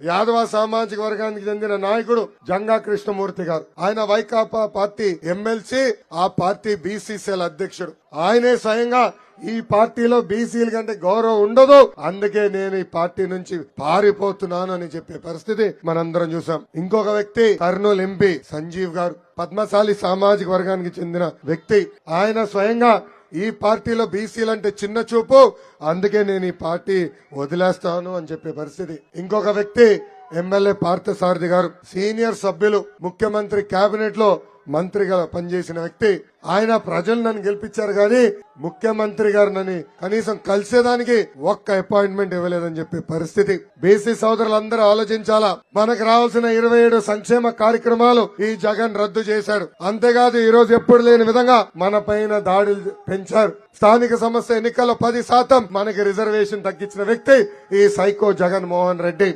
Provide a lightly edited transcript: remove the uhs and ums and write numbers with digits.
యాదవ సామాజిక వర్గానికి చెందిన నాయకుడు జంగా కృష్ణమూర్తి గారు. ఆయన వైకాపా పార్టీ ఎమ్మెల్సీ, ఆ పార్టీ బీసీసీఎల్ అధ్యక్షుడు. ఆయనే స్వయంగా ఈ పార్టీలో బీసీల కంటే గౌరవం ఉండదు, అందుకే నేను ఈ పార్టీ నుంచి పారిపోతున్నాను అని చెప్పే పరిస్థితి మనందరం చూసాం. ఇంకొక వ్యక్తి కర్నూలు ఎంపీ సంజీవ్ గారు, పద్మశాలి సామాజిక వర్గానికి చెందిన వ్యక్తి. ఆయన స్వయంగా ఈ పార్టీలో బీసీలంటే చిన్న చూపు, అందుకే నేను ఈ పార్టీ వదిలేస్తాను అని చెప్పే పరిస్థితి. ఇంకొక వ్యక్తి ఎమ్మెల్యే పార్థసారథి గారు, సీనియర్ సభ్యులు, ముఖ్యమంత్రి కేబినెట్ లో మంత్రిగా పనిచేసిన వ్యక్తి. ఆయన ప్రజలు నన్ను గెలిపించారు కానీ ముఖ్యమంత్రి గారు నన్ను కనీసం కలిసేదానికి ఒక్క అపాయింట్మెంట్ ఇవ్వలేదని చెప్పే పరిస్థితి. బీసీ సోదరులందరూ ఆలోచించాలా. మనకు రావాల్సిన 27 సంక్షేమ కార్యక్రమాలు ఈ జగన్ రద్దు చేశాడు. అంతేకాదు ఈ రోజు ఎప్పుడు లేని విధంగా మన పైన దాడులు పెంచారు. స్థానిక సంస్థ ఎన్నికల్లో 10% మనకి రిజర్వేషన్ తగ్గించిన వ్యక్తి ఈ సైకో జగన్మోహన్ రెడ్డి.